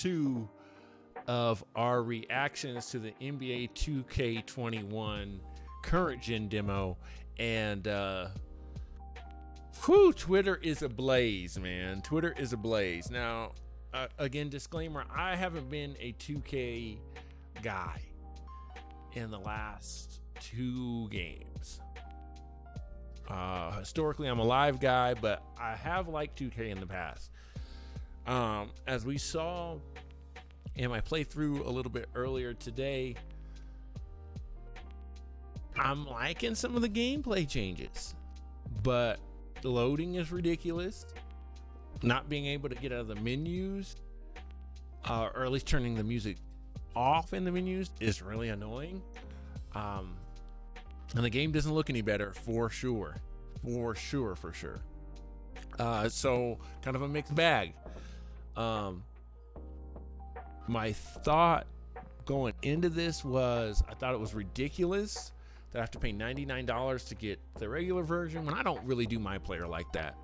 2 of our reactions to the NBA 2K21 current gen demo. And Twitter is ablaze, man. Twitter is ablaze. Now, again, disclaimer, I haven't been a 2K guy in the last 2 games. Historically, I'm a live guy, but I have liked 2K in the past. As we saw in my playthrough a little bit earlier today, I'm liking some of the gameplay changes, but the loading is ridiculous. Not being able to get out of the menus, or at least turning the music off in the menus, is really annoying. And the game doesn't look any better, for sure. So kind of a mixed bag. My thought going into this was, I thought it was ridiculous that I have to pay $99 to get the regular version when I don't really do my player like that.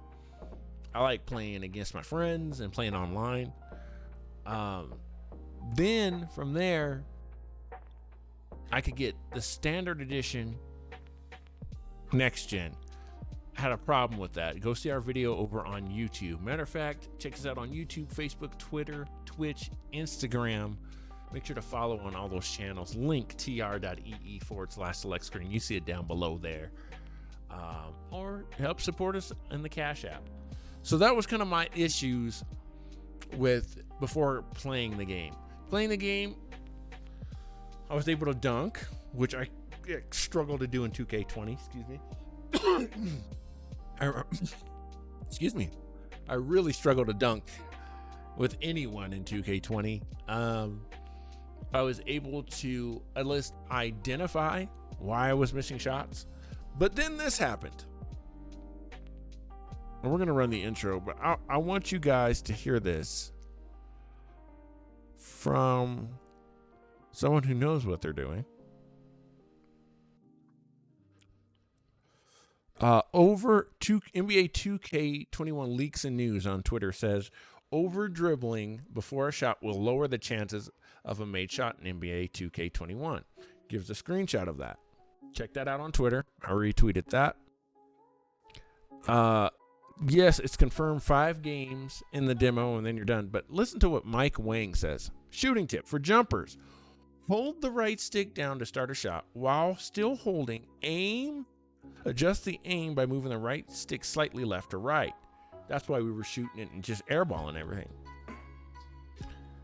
I like playing against my friends and playing online. Then from there, I could get the standard edition next gen. I had a problem with that. Go see our video over on YouTube. Matter of fact, check us out on YouTube, Facebook, Twitter, Twitch, Instagram. Make sure to follow on all those channels. Link tr.ee/select screen. You see it down below there. Or help support us in the Cash App. So that was kind of my issues with before playing the game. Playing the game, I was able to dunk, which I struggled to do in 2K20. Excuse me. Excuse me. I really struggle to dunk with anyone in 2K20. I was able to at least identify why I was missing shots, but then this happened. And we're going to run the intro, but I want you guys to hear this from someone who knows what they're doing. NBA 2K21 leaks and news on Twitter says over dribbling before a shot will lower the chances of a made shot in NBA 2K21. Gives a screenshot of that. Check that out on Twitter. I retweeted that. Yes, it's confirmed 5 games in the demo and then you're done. But listen to what Mike Wang says. Shooting tip for jumpers. Hold the right stick down to start a shot while still holding aim. Adjust the aim by moving the right stick slightly left or right. That's why we were shooting it and just airballing everything.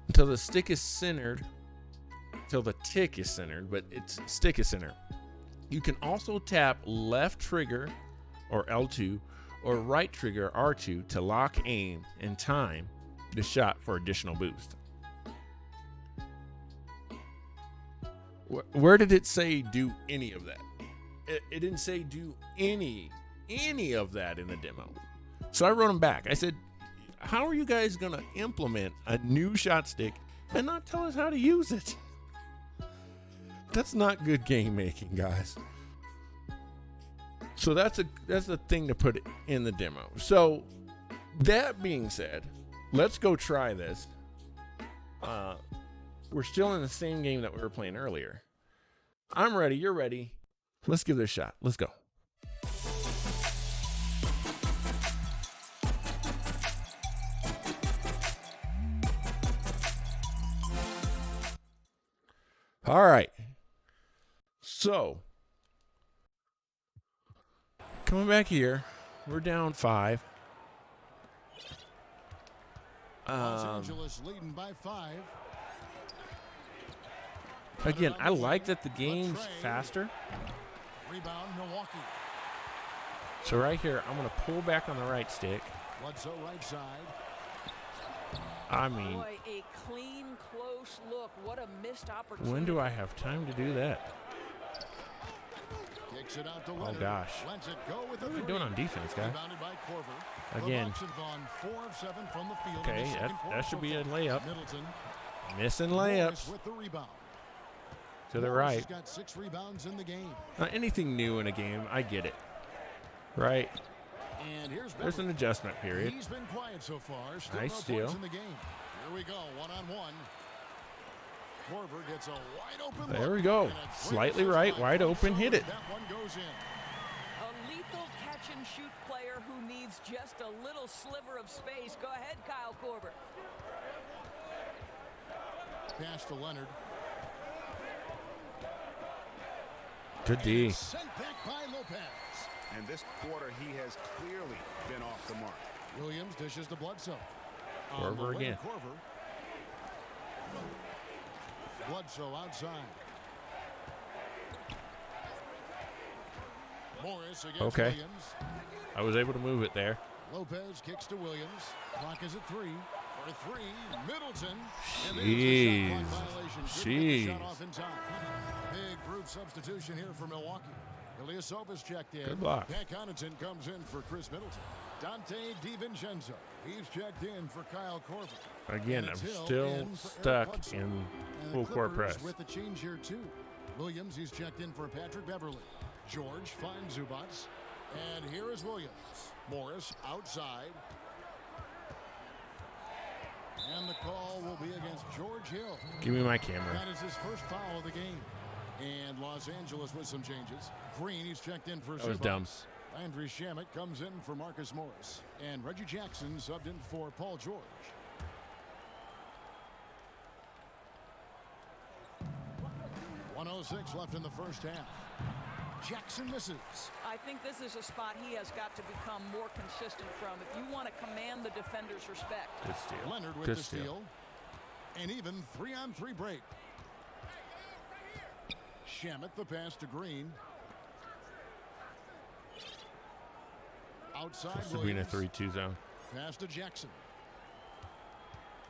Until the stick is centered. Until the tick is centered, but its stick is centered. You can also tap left trigger or L2 or right trigger R2 to lock aim and time the shot for additional boost. Where did it say do any of that? It didn't say do any of that in the demo. So I wrote him back. I said, how are you guys going to implement a new shot stick and not tell us how to use it? That's not good game making, guys. So that's a thing to put in the demo. So that being said, let's go try this. We're still in the same game that we were playing earlier. I'm ready. You're ready. Let's give it a shot. Let's go. All right. So, coming back here, we're down 5. Los Angeles leading by 5. Again, I like that the game's faster. Rebound, Milwaukee. So right here, I'm going to pull back on the right stick. Bledsoe right side. I mean, boy, a clean, close look. What a missed opportunity. when do I have time to do that? Kicks it out to Oh, Leonard. gosh. Lets it go with What are we the doing on defense, guys? Rebounded by Korver. The Again. Bucks have gone 4 of 7 from the field Okay, in the second quarter that should so be a far. layup. Middleton. Missing Morris layups with the rebound. to the Morris right. has got 6 rebounds in the game. Anything new in a game, I get it. Right? And here's There's an Beverly. adjustment period. He's been quiet so far. Still Nice no steal. points in the game. Here we go, one-on-one. Korver gets a wide open There look, we go. and a Slightly great right, assist wide by open, hit it. That one goes in. A lethal catch-and-shoot player who needs just a little sliver of space. Go ahead, Kyle Korver. Pass to Leonard. Good D. Sent back by Lopez. And this quarter, he has clearly been off the mark. Williams dishes to Bledsoe. Korver again. Korver. Bledsoe outside. Morris against Okay. Williams. I was able to move it there. Lopez kicks to Williams. Clock is at 3. For 3, Middleton. And Jeez. there's a shot clock violation. Couldn't get the shot Jeez. off in time. Big brute substitution here for Milwaukee. Ilyasovas checked in. Good block. Dan Connaughton comes in for Chris Middleton. Dante DiVincenzo. He's checked in for Kyle Korver. Again, And I'm it's Hill still in for Eric stuck Bledsoe. in And the full court Clippers press. with the change here too. Williams, he's checked in for Patrick Beverly. George finds Zubats. And here is Williams. Morris outside. And the call will be against George Hill. Give me my camera. That is his first foul of the game. And Los Angeles with some changes. Green, he's checked in for That was Zubats. dumb. Landry Shamet comes in for Marcus Morris. And Reggie Jackson subbed in for Paul George. .106 left in the first half. Jackson misses. I think this is a spot he has got to become more consistent from if you want to command the defender's respect. Good steal. Leonard with Good the steal. And even 3-on-3 break. Shamet the pass to Green. Outside This would be in a Williams. 3-2 zone. Pass to Jackson.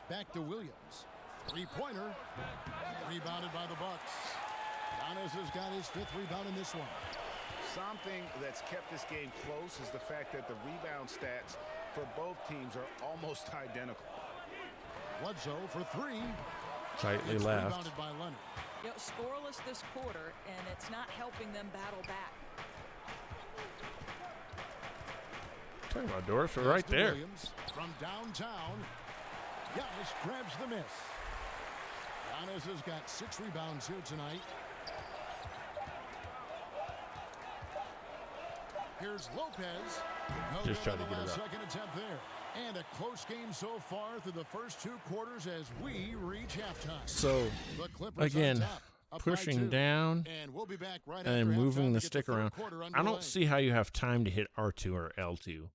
Back to Williams. Three-pointer. Rebounded by the Bucks. Giannis has got his 5th rebound in this one. Something that's kept this game close is the fact that the rebound stats for both teams are almost identical. Bledsoe for 3. Slightly It's left. rebounded by Leonard. You know, scoreless this quarter, and it's not helping them battle back. Talking about doors for Pass right to there. Williams from downtown. Giannis grabs the miss. Giannis has got 6 rebounds here tonight. Here's Lopez. No Just good trying on to the get it last up. second attempt there. And a close game so far through the first 2 quarters as we reach halftime. So, The Clippers again, on top, up by pushing 2. down And we'll be back right and after then moving halftime the to get stick third around. quarter I underway. don't see how you have time to hit R2 or L2.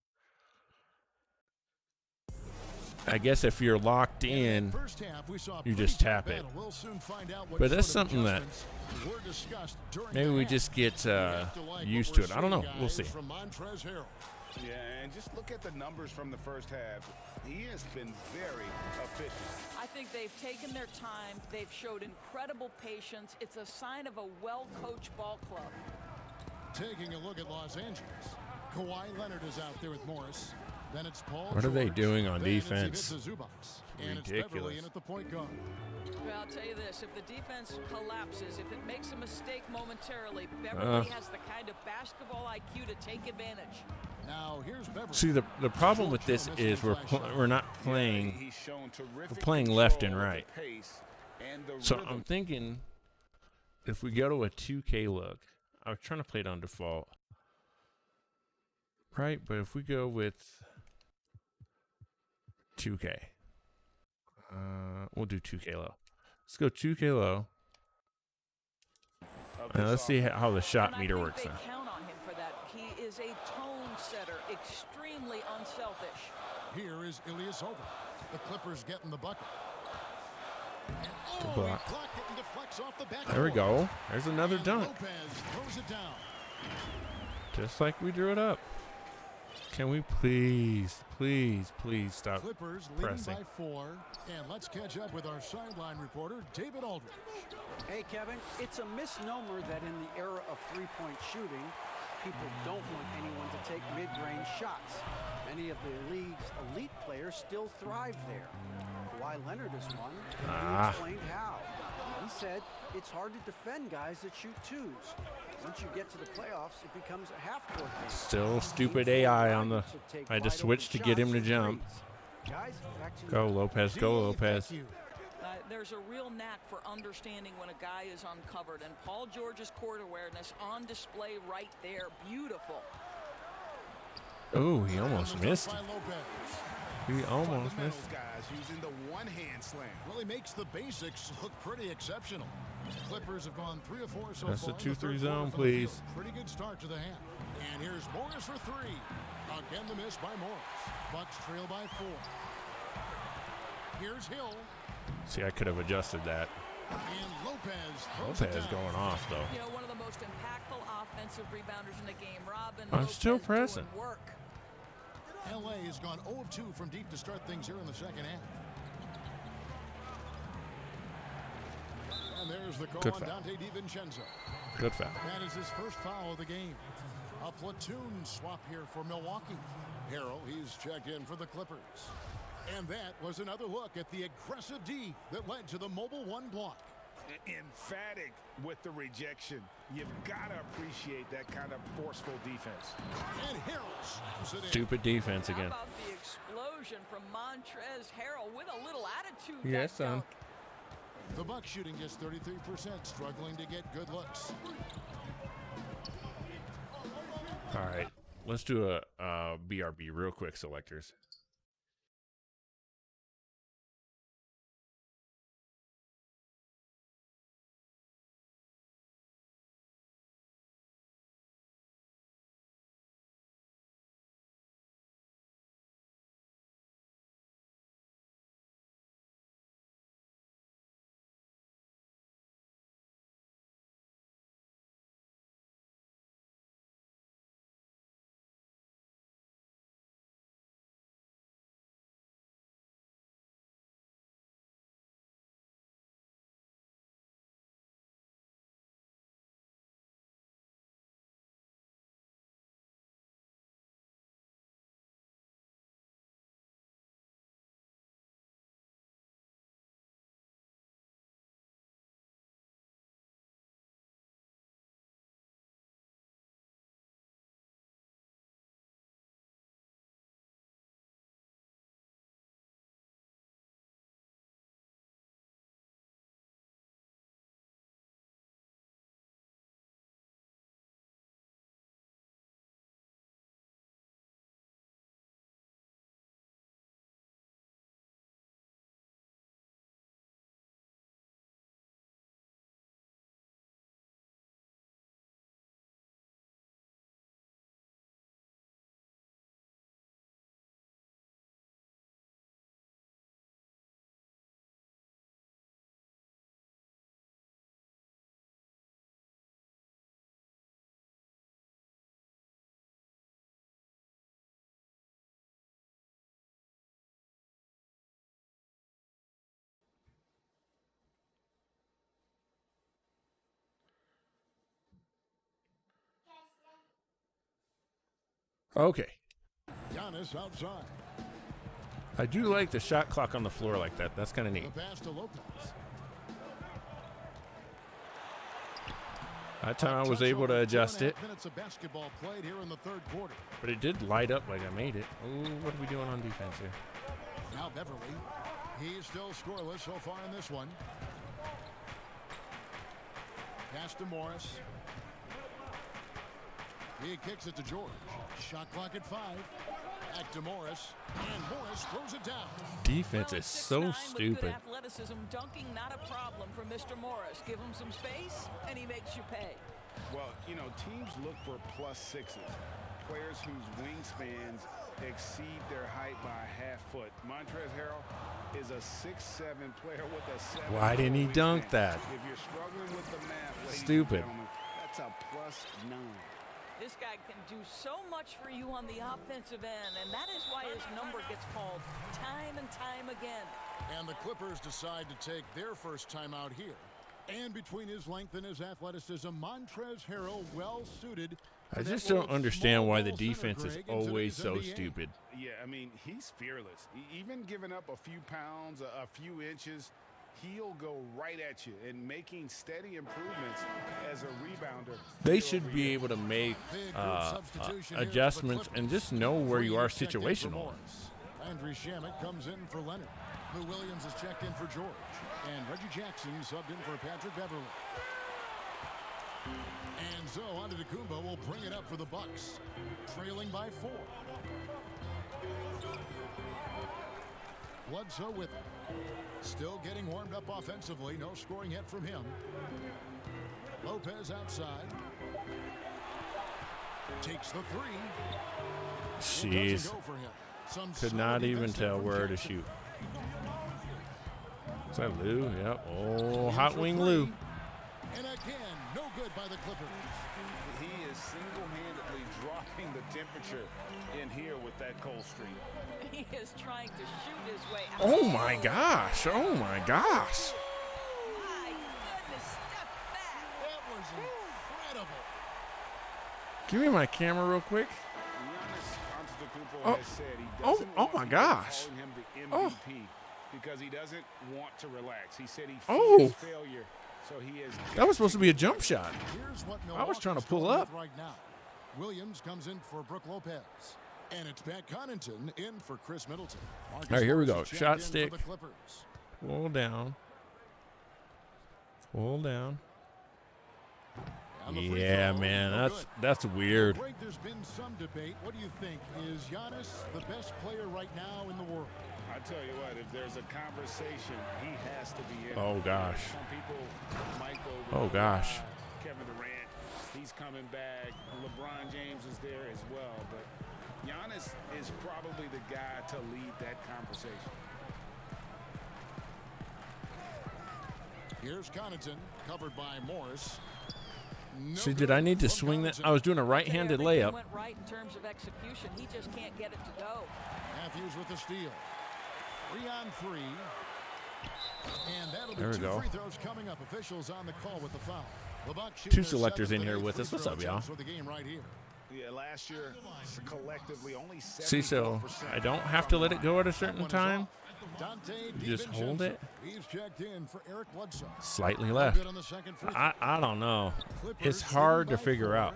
I guess if you're locked in, First half, we saw a you pretty just tough tap it. battle. We'll soon find out what But that's sort of something that adjustments were discussed during maybe the we half. just get We have to like used what to we're it. I don't know. seeing, We'll guys, see. From Montrezl Harrell. Yeah, and just look at the numbers from the first half. He has been very efficient. I think they've taken their time. They've showed incredible patience. It's a sign of a well-coached ball club. Taking a look at Los Angeles. Kawhi Leonard is out there with Morris. Then it's Paul What are they George. doing on Then it's defense? Ivica Zubats. And it's Beverly Ridiculous. in at the point guard. Well, I'll tell you this, if the defense collapses, if it makes a mistake momentarily, Beverly has the kind of basketball IQ to take advantage. Now here's Beverly. See, the problem with George this Hill is missing the flash shot. we're not playing. He's shown terrific We're playing left and control of right. the pace and the So rhythm. I'm thinking if we go to a 2K look, I was trying to play it on default. Right, but if we go with 2K, we'll do 2K low. Let's go 2K low. of And this let's see offense. how the shot And I meter think works they now. count on him for that. He is a tone setter, extremely unselfish. Here is Ilyasova. The Clippers getting the bucket. And, Good he block. blocked it and deflects off the back. There we go. There's another And dunk. Lopez throws it down. Just like we drew it up. Can we please stop? Clippers leading pressing. by 4. And let's catch up with our sideline reporter, David Aldridge. Hey, Kevin, it's a misnomer that in the era of three-point shooting, people don't want anyone to take mid-range shots. Many of the league's elite players still thrive there. Kawhi Leonard is one, and he explained how. He said it's hard to defend guys that shoot twos. Once you get to the playoffs, it becomes a half-court game. Still stupid Teams will AI allow on you the. to take I had to wide-open switch to get him shots to and jump. threes. Guys, back to Go, Lopez. Go, Lopez. There's a real knack for understanding when a guy is uncovered, and Paul George's court awareness on display right there. Beautiful. Oh, he almost missed. By Lopez. He almost Fundamentals, missed. guys, using the one-hand slam. Really makes the basics look pretty exceptional. Clippers have gone 3 of 4 so That's far. a in the 2-3 third zone, quarter from the please. field. Pretty good start to the half. And here's Morris for 3. Again, the miss by Morris. Bucks trail by 4. Here's Hill. See, I could have adjusted that. And Lopez throws Lopez it down. going off, though. You know, one of the most impactful offensive rebounders in the game. Robin I'm Lopez still doing pressing. work. LA has gone 0 of 2 from deep to start things here in the second half. And there's the call Good on foul. Dante DiVincenzo. Good foul. That is his first foul of the game. A platoon swap here for Milwaukee. Harrell, he's checked in for the Clippers. And that was another look at the aggressive D that led to the mobile 1 block. Emphatic with the rejection. You've got to appreciate that kind of forceful defense. And Harrell slams it in. Stupid defense How again. about the explosion from Montrezl Harrell with a little attitude? Yes, that son. dunk. The Bucks shooting just 33%, struggling to get good looks. All right. Let's do a BRB real quick, selectors. Okay. Giannis outside. I do like the shot clock on the floor like that. That's kind of neat. The pass to Lopez. That time I was able to adjust it, 2.5 minutes of basketball played here in the third quarter. but it did light up like I made it. Ooh, what are we doing on defense here? Now Beverly. He's still scoreless so far in this one. Pass to Morris. He kicks it to George. Shot clock at 5. Back to Morris. And Morris throws it down. Defense Well, is so 6'9" with stupid. Good athleticism, dunking not a problem for Mr. Morris. Give him some space, and he makes you pay. Well, you know, teams look for +6s. Players whose wingspans exceed their height by a half foot. Montrezl Harrell is a 6'7" player with a 7. Why didn't he dunk wingspan. that? If you're struggling with the math, ladies Stupid. and gentlemen, that's a +9. This guy can do so much for you on the offensive end, and that is why his number gets called time and time again. And the Clippers decide to take their first timeout here. And between his length and his athleticism, Montrezl Harrell well suited. I for just that don't little understand why the small ball defense center, is Greg, in always today's so NBA. stupid. Yeah, I mean, he's fearless. Even giving up a few pounds, a few inches, he'll go right at you. And making steady improvements as a rebounder. They should be able to make Big group substitution here for the adjustments and Clippers. just know where you are Three checked in for situational. Morris. Landry Shamet comes in for Leonard. Lou Williams is checked in for George. And Reggie Jackson subbed in for Patrick Beverly. And so Antetokounmpo will bring it up for the Bucks, trailing by 4. Bledsoe with it. Still getting warmed up offensively. No scoring yet from him. Lopez outside. Takes the 3. Jeez. Could not even tell where to shoot. Is that Lou? Yep. Oh, hot wing Lou. And again, no good by the Clippers. He is single-handedly dropping the temperature in here with that cold streak. He is trying to shoot his way out. Oh my gosh. Oh my gosh. My goodness, step back. That was incredible. Give me my camera real quick. Giannis Antetokounmpo Oh. has said he Oh, doesn't oh want my people gosh. calling him the Oh. MVP because he doesn't want to relax. He said he Oh. fears failure, so he is. That was supposed to be a jump shot. Here's what I was trying to Milwaukee's pull going up. with right now. Williams comes in for Brook Lopez. And it's Pat Connaughton in for Chris Middleton. Marcus All right, here we Morris go. is Shot checked in stick. for the Clippers. Pull down. Pull down. And the free Yeah, throw, man, no that's good. weird. Greg, there's been some debate. What do you think? Is Giannis the best player right now in the world? I tell you what, if there's a conversation, he has to be in. Oh gosh. Some people might go. Oh gosh. Kevin Durant, he's coming back. LeBron James is there as well, but Giannis is probably the guy to lead that conversation. Here's Connaughton, covered by Morris. No See, good did I need to from swing that? Connaughton. I was doing a I right-handed think he layup. went right in terms of execution. He just can't get it to go. Matthews with the steal. 3 on 3. And that'll be There we 2 go. free throws coming up. Officials on the call with the foul. The Bucks shoot Two their selectors in 7th here and with 8th us. What's free up, throw y'all? attempts for the game right here. Yeah, last year collectively only 74%. See, so I don't have to let it go at a That certain one is time. off. Dante You just hold DiVincenzo. it. He's checked in for Eric Bledsoe. Slightly No left. good on the second free throw. I don't know. Clippers It's hard to leading by figure 4. out.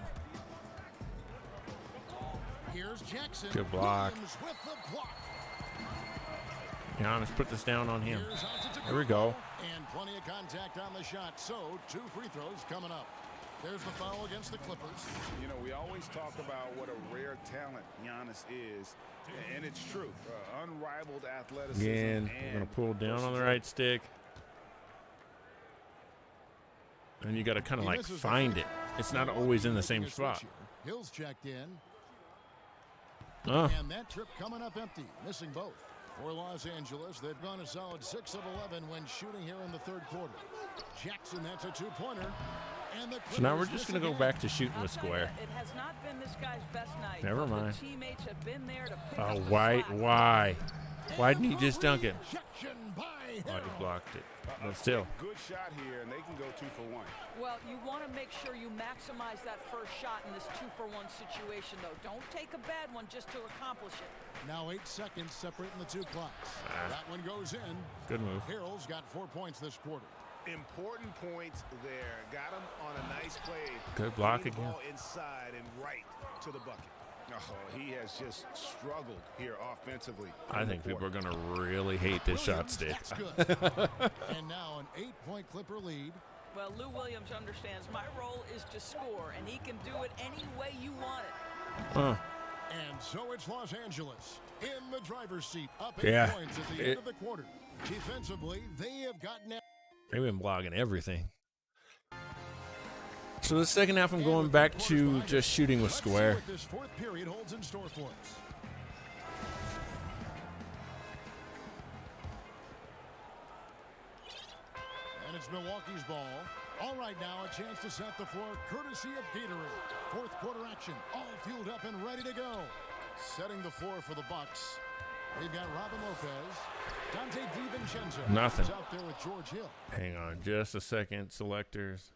Here's Jackson. Good block. Williams with the block. Giannis, put this down on him. Here's Antetokounmpo. There we go. And plenty of contact on the shot. So 2 free throws coming up. There's the foul against the Clippers. You know, we always talk about what a rare talent Giannis is, and it's true. Unrivaled athleticism. Again, we're going to pull down on the right stick. And you got to kind of He like misses the find free it. throw. It's not Milwaukee always in the making same a switch spot. here. Hill's checked in. Oh, And that trip coming up empty, missing both. For Los Angeles, they've gone a solid 6 of 11 when shooting here in the 3rd quarter. Jackson, that's a 2-pointer. And the so now we're Clippers just going to miss go again. back to shooting I'll with tell you, square. it has not been this guy's best night. Never but mind. The teammates have been there to pick Oh, up the why? slack. Why? Why didn't he just dunk it? Rejection by Oh, he Harrell. blocked it. But still. Good shot here, and they can go 2 for 1. Well, you want to make sure you maximize that first shot in this 2-for-1 situation, though. Don't take a bad one just to accomplish it. Now 8 seconds separating the 2 clocks. That one goes in. Good move. Harrell's got 4 points this quarter. Important points there. Got him on a nice play. Good block Getting the again. ball inside and right to the bucket. Oh, he has just struggled here offensively. I think people are going to really hate this shot Williams, stick. that's good. And now an 8-point Clipper lead. Well, Lou Williams understands my role is to score, and he can do it any way you want it. And so it's Los Angeles in the driver's seat, up 8 Yeah. points at the end of the quarter. Defensively, they have gotten out. They've been blocking everything. So the second half, I'm going back to just shooting with Let's square. see what this 4th period holds in store for us. And it's Milwaukee's ball. All right, now a chance to set the floor courtesy of Gatorade. 4th quarter action, all fueled up and ready to go. Setting the floor for the Bucks. They've got Robin Lopez, Dante DiVincenzo. Nothing. Who's out there with George Hill. Hang on just a second, selectors.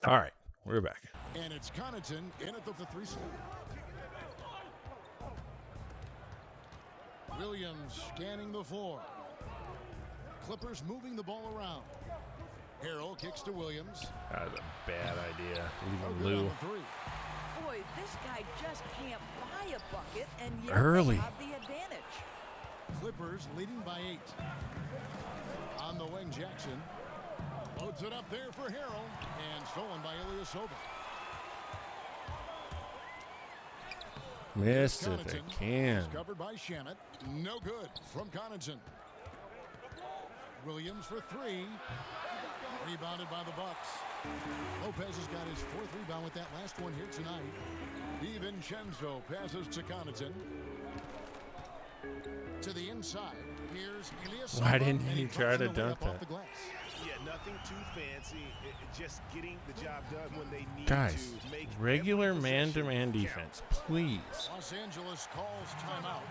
All right, we're back. And it's Connaughton in at the 3 slot. Williams scanning the floor. Clippers moving the ball around. Harrell kicks to Williams. That was a bad idea. No Leaving good on Lou. the 3. Boy, this guy just can't buy a bucket, and yet Early. they have the advantage. Clippers leading by 8. On the wing, Jackson. Loads it up there for Harrell. And stolen by Ilyasova. Missed it Connaughton, again. covered by Shamet. No good from Connaughton. Williams for 3. Rebounded by the Bucks. Lopez has got his 4th rebound with that last one here tonight. DiVincenzo passes to Connaughton. To the inside. Here's Ilyasova. Why didn't and he drops try it to away dunk up off that? the glass. Yeah, nothing too fancy. Just getting the job done when they need Guys, to. Make regular every possession man-to-man count. defense, please. Los Angeles calls timeout.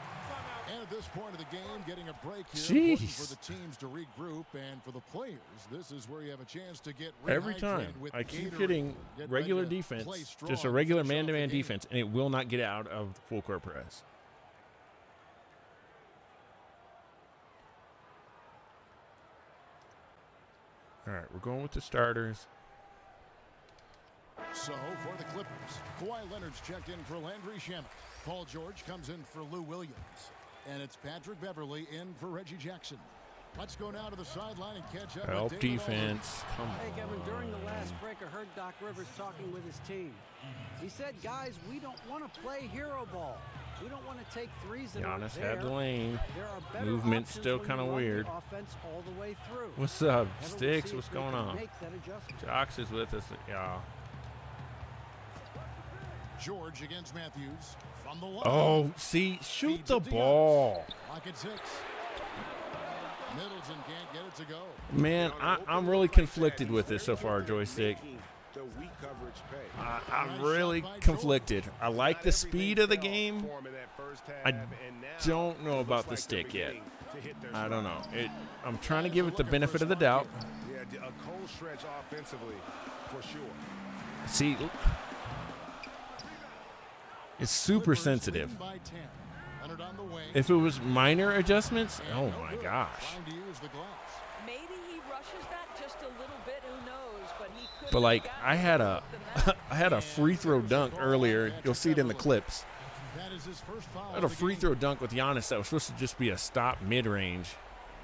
And at this point of the game, getting a break here. Jeez. Important for the teams to regroup, and for the players, this is where you have a chance to get Every rehydrated time with I keep Gatorade. getting Get ready regular to play defense, strong just a to regular finish off the man-to-man game. defense, and it will not get out of the full court press. All right, we're going with the starters. So for the Clippers, Kawhi Leonard's checked in for Landry Shamet. Paul George comes in for Lou Williams. And it's Patrick Beverly in for Reggie Jackson. Let's go now to the sideline and catch up. Help with David defense. Come Hey, Kevin, during the on. last break, I heard Doc Rivers talking with his team. He said, guys, we don't want to play hero ball. We don't want to take threes that aren't Giannis there. had the lane. There are better Movement's options still when kind of you run the weird. offense all the way through. What's up, Kevin, we'll Sticks? see What's if they going can on? make that adjustment. Jox is with us, y'all. George against Matthews from the line. Oh, see, shoot Feeds the it to ball. Giannis. Lock at 6. Middleton can't get it to go. Man, I'm really conflicted with this so far, Joystick. The weak coverage pay. I'm really conflicted. I like the speed of the game. I don't know about the stick yet. I don't know. I'm trying to give it the benefit of the doubt. Yeah, a cold stretch offensively, for sure. See, it's super Clippers sensitive. leading by 10. Leonard on the wing. If it was minor adjustments, And oh no my good. gosh. Trying to use the glass. Maybe he rushes that just a little bit. Who knows? But he could. But like I had a free throw dunk earlier. You'll see it in the clips. That is his first foul. I had a of the free game. throw dunk with Giannis that was supposed to just be a stop mid-range,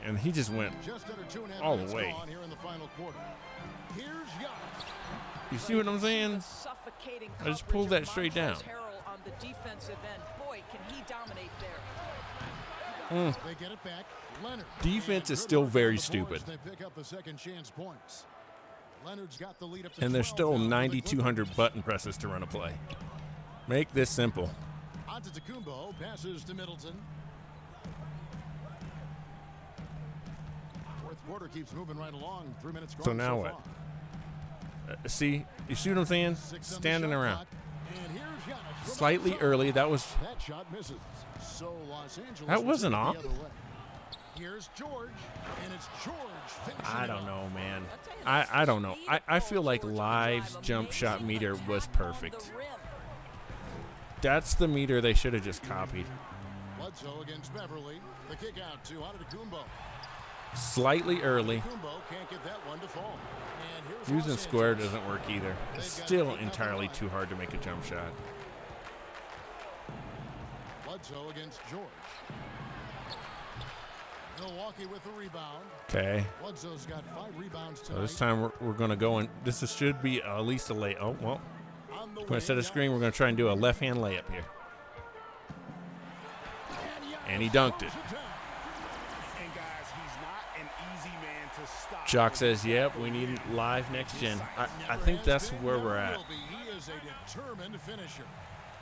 and he just went Just under 2.5 all the minutes way. gone here in the final quarter. Here's Giannis. You see what I'm saying? Suffocating I just coverage pulled of that straight down. Montrezl Harrell on the defensive end. Boy, can he dominate there. They get it back. Leonard. Defense And is good still work on very the boards. stupid. They pick up the second chance points. Leonard's got the lead up to And there's 12 still now for the 9,200 Clippers. button presses to run a play. Make this simple. Antetokounmpo passes to Middleton. Fourth quarter keeps moving right along. 3 minutes gone So now so what? far. See, you see what I'm saying? 6 on the Standing shot around. clock. And here's Giannis from Slightly outside. early. That was That shot misses. So Los Angeles That will wasn't take it off. the other way. Here's George, and it's George finishing I it don't off. know, man. I'll tell you this, I don't know. speed I of feel Paul like George on the Live's drive, jump shot amazing meter was attack on perfect. the rim. That's the meter they should have just copied. Bledsoe against Beverly. The kick out to Antetokounmpo. Slightly early. Antetokounmpo can't get that one to fall. And here's Using Los square Angeles. doesn't work either. It's They've got still 8 entirely up too hard to make a jump shot. Bledsoe against George. Milwaukee with the rebound. Okay. Bledsoe's got 5 rebounds So tonight. this time we're going to go in. Should be at least a lay. Oh, well. On the Going to set a wing, screen. We're going to try and do a left-hand layup here. And he dunked it. And guys, he's not an easy man to stop. Jock says, yep, we need live next gen. I think that's where we're at. He is a determined finisher.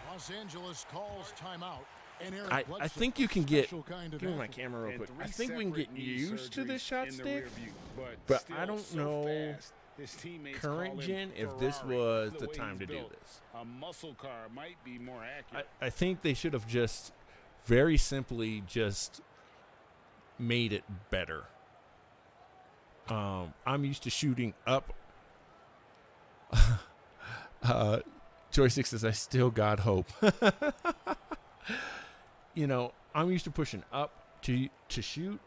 Los Angeles calls timeout. And Eric I Bledsoe, think you can get. special kind of Give me my athlete. camera real And quick. I 3 think we can get separate knee used to this surgeries shot in the stick. rear view, but still I don't so know fast, his teammates call current him gen if this Ferrari. was The the way time he's to do built, this. A muscle car might be more accurate. I think they should have just very simply just made it better. I'm used to shooting up Joystick says, I still got hope. You know, I'm used to pushing up to shoot,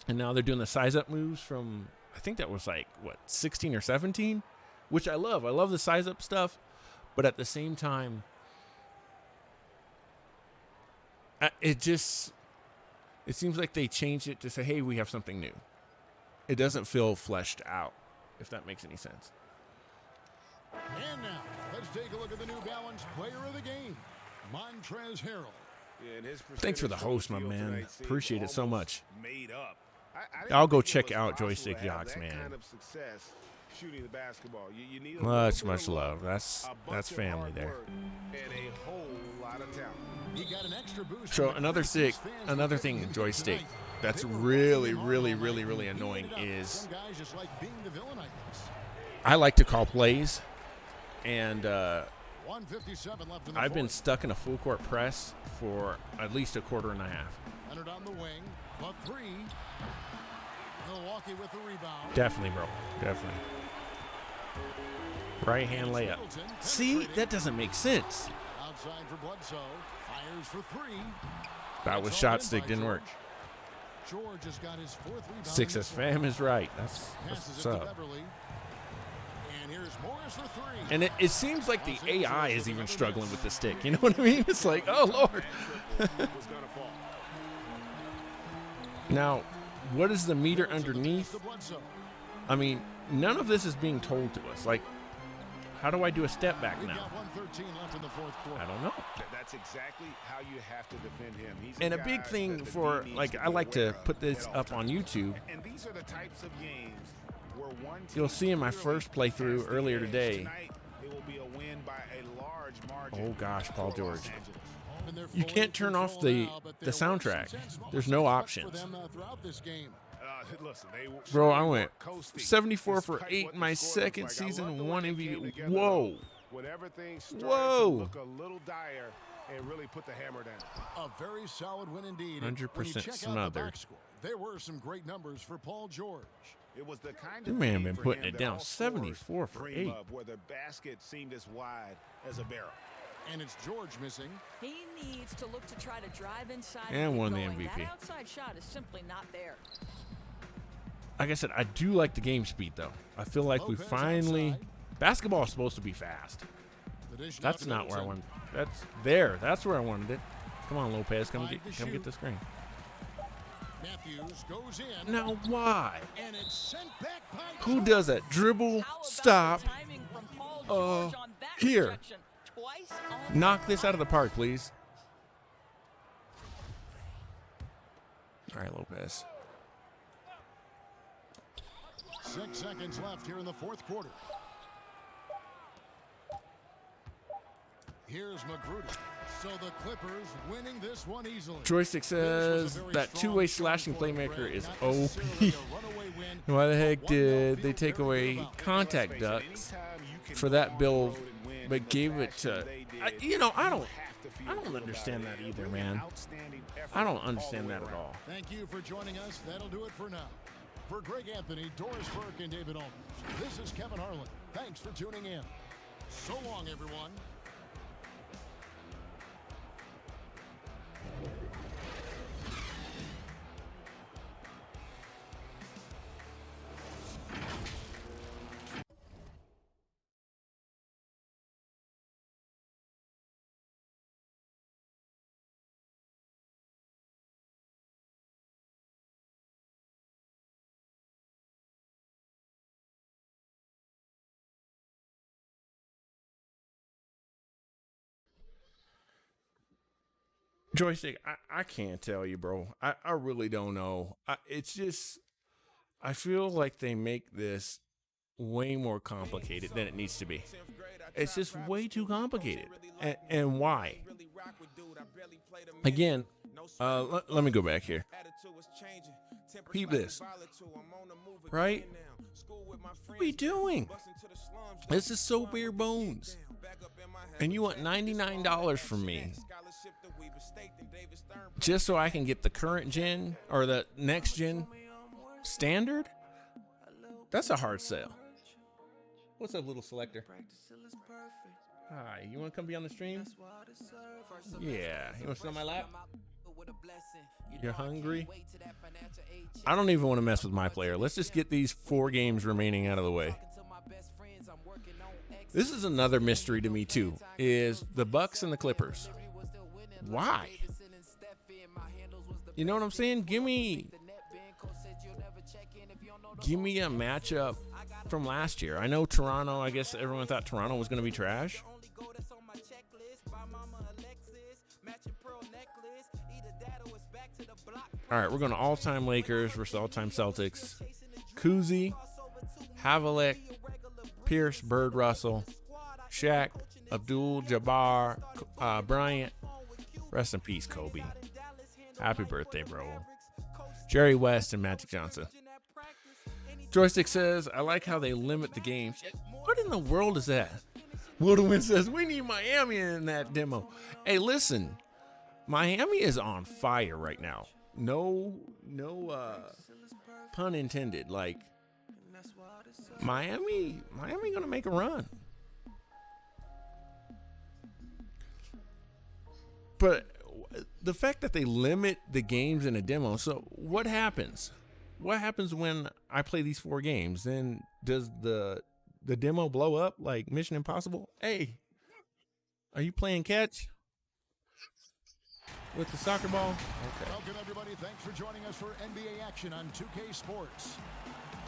and now they're doing the size up moves from, I think that was like, what, 16 or 17, which I love. I love the size up stuff, but at the same time, it seems like they changed it to say, hey, we have something new. It doesn't feel fleshed out, if that makes any sense. And now, let's take a look at the New Balance player of the game, Montrezl Harrell. Yeah, and his Thanks for the percentage host, from my the field man. tonight seemed Appreciate it so almost much. Made up. I didn't I'll go think it check was out possible Joystick to have Jocks, that man. kind of success shooting the basketball. You need a Much little bit of love. luck, That's a bunch of family hard there. work, and a whole lot of talent. He got an extra boost So from the another Christmas fans another for thing getting in him Joystick tonight. that's They were really, riding him really, hard all really, night really and annoying beating it up. is Some guys just like being the villain, I guess. I like to call plays, and 1:57 left in the I've been fourth. stuck in a full court press for at least a quarter and a half. Leonard on the wing, the three. Milwaukee with the rebound. Definitely, bro. Definitely. Right hand layup. Middleton See, penetrating. that doesn't make sense. Outside for Bledsoe. Fires for three. That was It's all shot in stick, by didn't George. work. George has got his fourth rebound. in Success this one. fam is right. That's Passes what's it to up. Beverly. And here's Morris for three. And it seems like the AI is even struggling with the stick. You know what I mean? It's like, oh, Lord. Was gonna fall. Now, what is the meter Goes to the pass underneath? to Bledsoe. I mean, none of this is being told to us. Like, how do I do a step back We've now? got 1:13 left in the fourth quarter. I don't know. That's exactly how you have to defend him. He's And a guy big thing that the for, D needs like, to I be like to aware of put this at all up on times. YouTube. And these are the types of games where one team You'll see in my clearly first playthrough has the earlier edge. today. Tonight, it will be a win by a large margin. Oh, gosh, Paul for Los George. Angeles. And they're You fully can't turn in off control the- now, but the there were some soundtrack. tense There's moments no for options. them, throughout this game. Listen, Bro, I they went were coasting 74 for despite 8 what in the my score second looks like. I love season, the one way they came MVP. together, Whoa. though. Whenever things started Whoa. to look a little dire, and really put the hammer down. A very solid win indeed. 100% When you check out the smothered. box score, there were some great numbers for Paul George. It was the kind That of man game been for putting him it that down, all 74 for scorers 8. dream of, where the basket seemed as wide as a barrel. And it's George missing. He needs to look to try to drive inside And get won the going. MVP. That outside shot is simply not there. Like I said, I do like the game speed, though. I feel like we Lopez finally... outside. Basketball is supposed to be fast. The dish now That's to not where I Middleton. wanted. That's there. That's where I wanted it. Come on, Lopez. Come Five to get shoot. the screen. Matthews goes in. Now, why? And it's sent back by Who George. does that? Dribble, How about stop, the timing from Paul George on that here. rejection? Twice on knock this out of the park, please. All right, Lopez. 6 seconds left here in the fourth quarter. Here's Magruder. So the Clippers winning this one easily. Joystick This was says a very that strong two-way showing slashing for the playmaker Braves. is Not OP. necessarily a runaway win, Why the but heck one they'll did they feel take very away good about. contact Let's face it, ducks anytime you can for go that on the build, road and win in but the gave it fashion to? they I did, don't you have to feel I don't good understand about that it. either, Really man. outstanding effort I don't all the understand way that at around. all. Thank you for joining us. That'll do it for now. For Greg Anthony, Doris Burke, and David Olmers, this is Kevin Harlan. Thanks for tuning in. So long, everyone. Joystick, I can't tell you, bro. I really don't know. It's just, I feel like they make this way more complicated than it needs to be. It's just way too complicated. And why? Again, let me go back here. Peep this. Right? What are we doing? This is so bare bones. And you want $99 from me just so I can get the current gen or the next gen standard? That's a hard sell. What's up, little selector? Hi, you want to come be on the stream? Yeah, you want to sit on my lap? You're hungry? I don't even want to mess with my player. Let's just get these 4 games remaining out of the way. This is another mystery to me too, is the Bucks and the Clippers. Why? You know what I'm saying? Give me a matchup from last year. I know Toronto, I guess everyone thought Toronto was going to be trash. All right, we're going to all-time Lakers versus all-time Celtics. Kuzi, Havlicek, Pierce, Bird, Russell, Shaq, Abdul-Jabbar, Bryant. Rest in peace, Kobe. Happy birthday, bro. Jerry West and Magic Johnson. Joystick says, I like how they limit the games. What in the world is that? Wilderman says, we need Miami in that demo. Hey, listen. Miami is on fire right now. No pun intended. Like, Miami gonna make a run. But the fact that they limit the games in a demo, so what happens? What happens when I play these 4 games? Then does the demo blow up like Mission Impossible? Hey, are you playing catch with the soccer ball? Okay. Welcome, everybody. Thanks for joining us for NBA action on 2K Sports.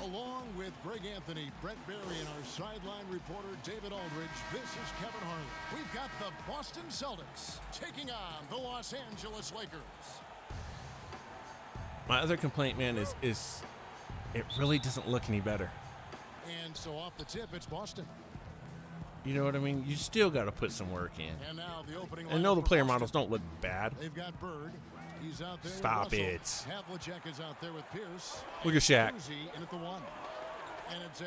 Along with Greg Anthony, Brett Berry, and our sideline reporter, David Aldridge, this is Kevin Harlan. We've got the Boston Celtics taking on the Los Angeles Lakers. My other complaint, man, is it really doesn't look any better. And so off the tip, it's Boston. You know what I mean? You still got to put some work in. And now the opening. I know the player models don't look bad. They've got Bird. He's out there. Stop with it. Havlicek is out there with Pierce. Look at Shaq. In at the 1. And it's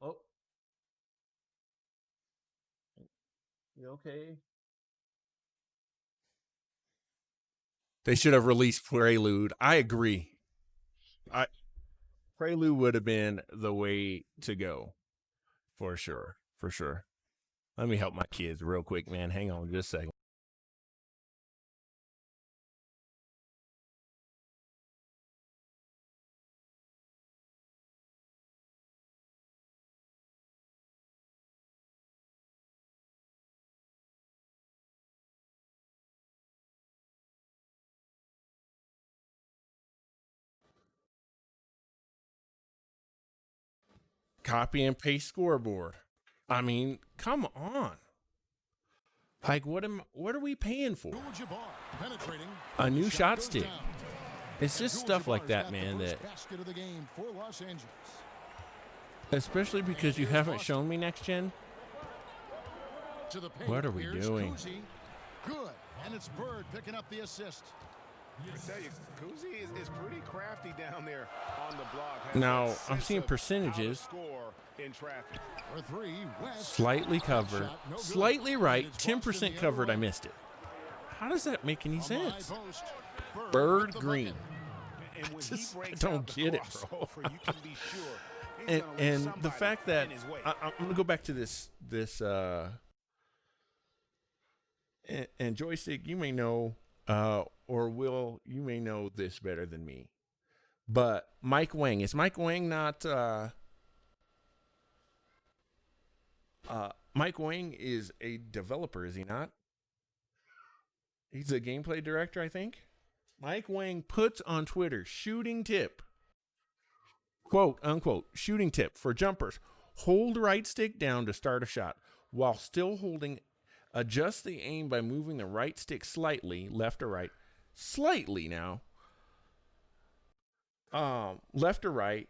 Oh. You okay? They should have released Prelude. I agree. Prelude would have been the way to go. For sure. For sure. Let me help my kids real quick, man. Hang on just a second. Copy and paste scoreboard. I mean, come on. Like, what are we paying for? A new shot stick. It's just stuff like that, man, that especially because you haven't shown me next gen. What are we doing? Good. And it's Bird picking up the assist. I tell you, Kuzi is pretty crafty down there on the block. Now, I'm seeing percentages. For 3, West. Slightly covered. Slightly right. 10% covered. I missed it. How does that make any sense? Bird green. I don't get it, bro. and the fact that I'm going to go back to this and Joystick, you may know, or Will, you may know this better than me. But Mike Wang, is Mike Wang not Mike Wang is a developer, is he not? He's a gameplay director, I think. Mike Wang puts on Twitter, shooting tip, quote unquote, shooting tip for jumpers. Hold right stick down to start a shot while still holding. Adjust the aim by moving the right stick slightly, left or right. Slightly now. Left or right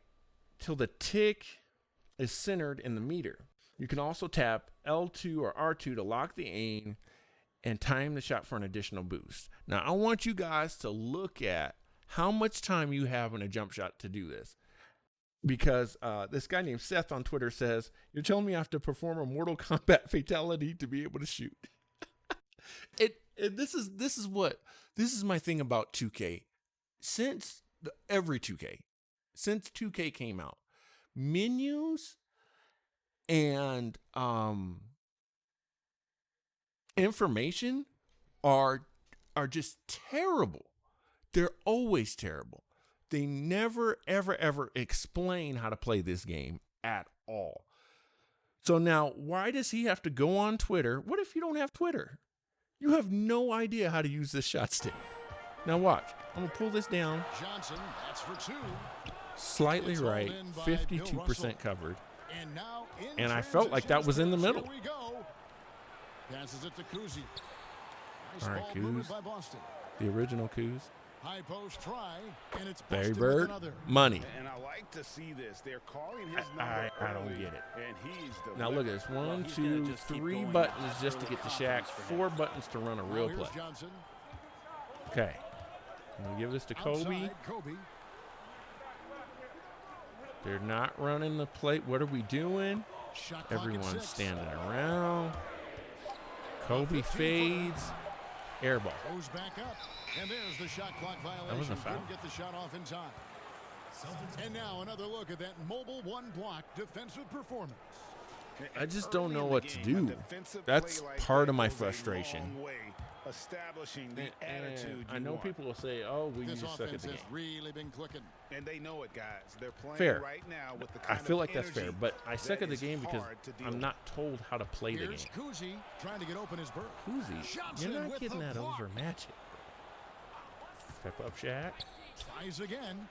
till the tick is centered in the meter. You can also tap L2 or R2 to lock the aim and time the shot for an additional boost. Now, I want you guys to look at how much time you have in a jump shot to do this. Because this guy named Seth on Twitter says, you're telling me I have to perform a Mortal Kombat fatality to be able to shoot. This is my thing about 2K. Since 2K came out, menus and information are just terrible. They're always terrible. They never, ever, ever explain how to play this game at all. So now, why does he have to go on Twitter? What if you don't have Twitter? You have no idea how to use this shot stick. Now watch. I'm going to pull this down. Johnson, that's for two. Slightly It's right, hauled in by Bill 52% Russell. covered. And now in And I felt like that was in the transition, middle. here we go. Passes it to Kuzi. Nice All right, ball movement Kuz. by Boston. The original Kuz. High post try, and it's Barry busted with Bird. another. Money. And I like to see this. They're calling his number I don't early, get it. And he's the Now look at this. Well, 1, he's gonna 2, just keep 3 going buttons now. just to Early get to Shaq. confidence for him. 4 buttons to run a real Now play. here's Johnson. Okay. I'm going to give this to Kobe. Outside, Kobe. They're not running the play. What are we doing? Shot clock at Everyone's 6. standing around. Kobe fades. Air ball. Goes back up, and there's the shot clock violation. wasn't a foul. Couldn't get the shot off in time. And now another look at that mobile one block defensive performance. I just don't Early know in what the to game, a do. defensive That's play like part that of my goes a frustration. long way, establishing the attitude I you know want. people will say, "Oh, we This just suck at offense the has game." really been clicking. And they know it, guys. They're playing Fair. right now with the I kind feel of like that's fair, energy but I suck that at the is game because hard to deal I'm with. not told how to play the Here's game. Kuzi trying to get open his berth. Kuzi, Johnson you're not with getting the that block. over. Match it. Step up, Shaq. Tries again.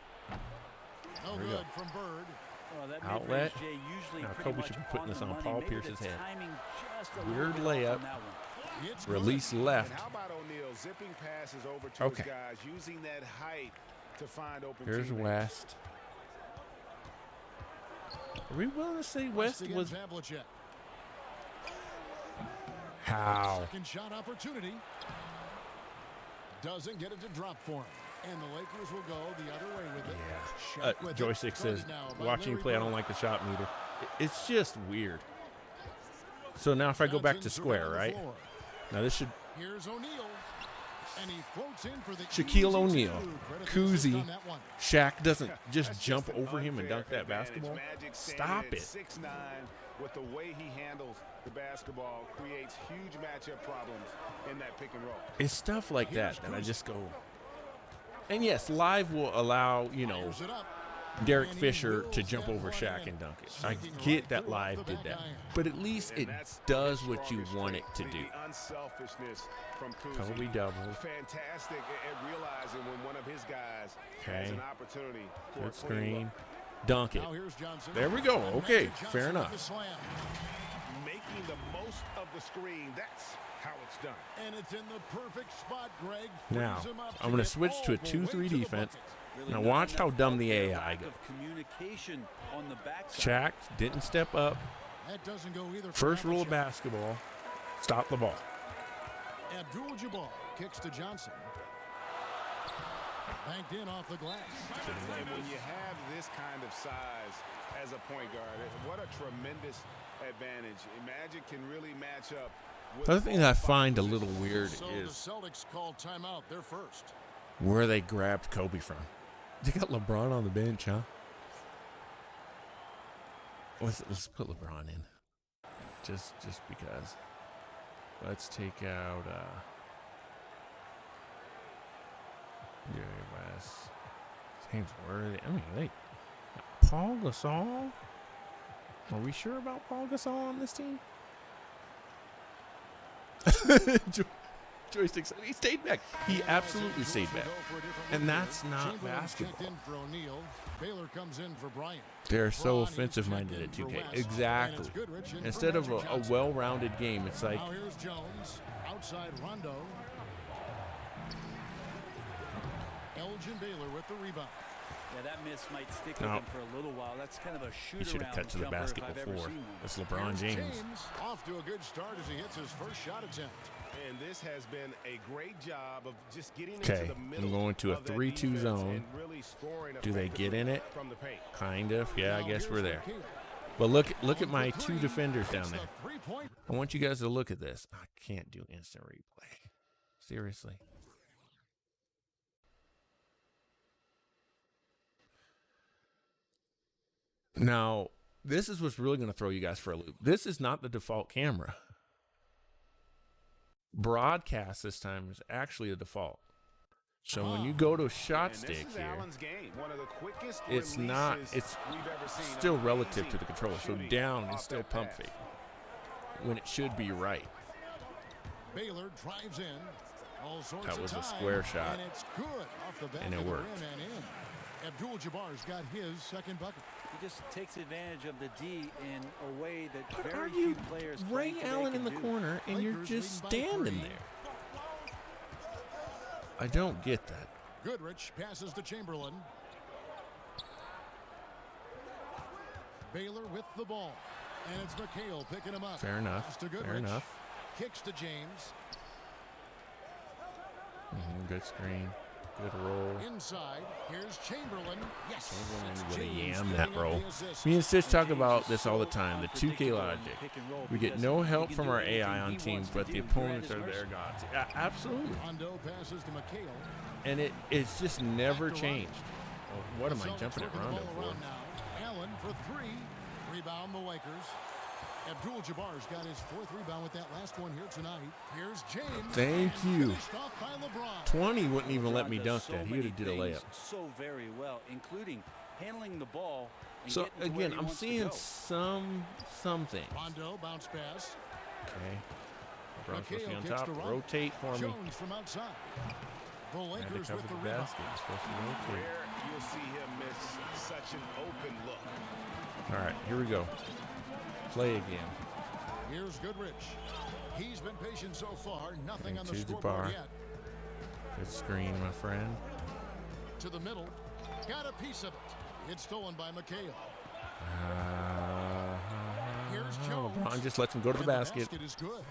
No There we go. good from Bird. Well, that Outlet. mid-range Jay usually Now pretty Kobe much should be putting on this the on money. Paul Maybe the Pierce's head. timing just a little Weird bit off on layup. that one. It's good. Release And left. how about O'Neal zipping passes over to Okay. his guys, using that height to find open Here's teammates. West. Are we willing to say West was against Havlicek. how? Second shot opportunity. Doesn't get it to drop for him. And the Lakers will go the other way with it. Yeah. Shaq with it. Joystick says, Guarded now by watching you Larry play, I Bird. don't like the shot meter. It's just weird. So now if I go back to Johnson square, around the right? floor. Now this should Here's O'Neal. And he floats in for the Shaquille easy O'Neal. two. Credit to the assist Kuzi. on that one. Shaq doesn't just That's jump an over him and unfair dunk that advantage. basketball. Magic Stop standing it. at 6'9", with the way he handles the basketball, creates huge matchup problems in that pick and roll. It's stuff like Here's that that I Kuzi. just go. And yes, live will allow, Fires it up. Derek And he Fisher to wills jump that over one Shaq in. and dunk it. I Sneaking get right that through live off the did that. back iron. But at least And it that's does his what you strongest want it trait, to do. The unselfishness from Kuzi. Kobe double. Fantastic at realizing when one of his guys has Okay. an opportunity for a Good clean screen. look. Dunk it. Now here's Johnson. There we go. And Okay, Magic fair Johnson with enough. the slam. Making the most of the screen. That's how it's done. And it's in the perfect spot, Greg. Now, Frees him up I'm going to get switch to a all the way 2-3 to the defense. bucket. Really Now not watch how enough dumb the there, AI lack goes. of communication on the backside. Shaq didn't step up. That doesn't go either. for First rule of Havlicek. basketball, stop the ball. Abdul-Jabbar kicks to Johnson. Banked in off the glass. And when you have this kind of size as a point guard, what a tremendous advantage. Magic can really match up. With The other thing that I both find a positions. little weird So is the Celtics called timeout. They're first. where they grabbed Kobe from. They got LeBron on the bench, huh? Let's put LeBron in. Just because. Let's take out Jerry West. James Worthy. I mean, Paul Gasol? Are we sure about Paul Gasol on this team? Joystick said he stayed back. He absolutely stayed back. And that's not Chamberlain basketball. checked in for O'Neal. Baylor comes in for Bryant. They're so Bronny offensive-minded at checked in 2K. for West. And it's Exactly. Goodrich in for Instead of Magic a Johnson. well-rounded game, it's like, Now here's Jones. Outside Rondo. Elgin Baylor with the rebound. Yeah, that miss might stick with No. him for a little while. That's kind of a he shoot should have around cut to the jumper basket if I've ever before. seen one. That's LeBron Here's James. Off to a good start as he hits his first shot attempt. And this has been a great job of just getting Okay, into the I'm middle going to a of that 3-2 defense zone. and really scoring Do they get in it? from the paint. Kind of. Yeah, I Now guess here's we're there. Lakeith. But look at On my the two three. defenders down It's the there. three-point. I want you guys to look at this. I can't do instant replay. Seriously. Now, This is what's really going to throw you guys for a loop. This is not the default camera. Broadcast this time is actually a default. So when you go to shot stick here, it's not, it's still relative to the controller. So down is still pump fake when it should be right. Baylor drives in. All sorts That was of a time, square shot, and it's good off the back and it of the worked. rim and in. Abdul-Jabbar's got his second bucket. He just takes advantage of the D in a way that But very are few you players Ray claim they Allen in can the do. corner and you're Lakers just leading by standing 3. there? I don't get that. Goodrich passes to Chamberlain. Baylor with the ball. And it's McHale picking him up. Fair enough. Pass to Fair Goodrich. enough. Kicks to James. Good screen. Good roll. Inside. Here's Chamberlain. Yes. Chamberlain It's would have James yammed picking that up roll. the assist. Me and Stitch talk about this all the time. The 2K logic. We get no He help can from do our anything AI he on wants teams, to but the do. opponents You're are at his their mercy. gods. Yeah, absolutely. Rondo passes to McHale. And it's just never Back to changed. Well, what am I Celtics jumping at working the Rondo ball for? around now. Allen for 3. Rebound the Lakers. Abdul-Jabbar's got his 4th rebound with that last one here tonight. Here's James. Thank and you. finished off by LeBron. 20 wouldn't even let LeBron me does dunk so that. He would many have did a things layup. so very well, including handling the ball. And So getting to where again, he I'm wants to seeing go. some things. Rondo bounce pass. Okay. LeBron's supposed to be McHale on kicks top. to Rondo. Rotate for me. Jones from outside. The And to Lakers cover with the the rebound. basket. It's supposed to rotate. Rare you'll see him miss such an open look. All right, here we go. Play again. Here's Goodrich. He's been patient so far. Nothing Okay, on the to scoreboard Jabbar. yet. Good screen, my friend. To the middle. Got a piece of it. It's stolen by McHale. Here's Jones. LeBron just lets him go to the And basket. The basket is good.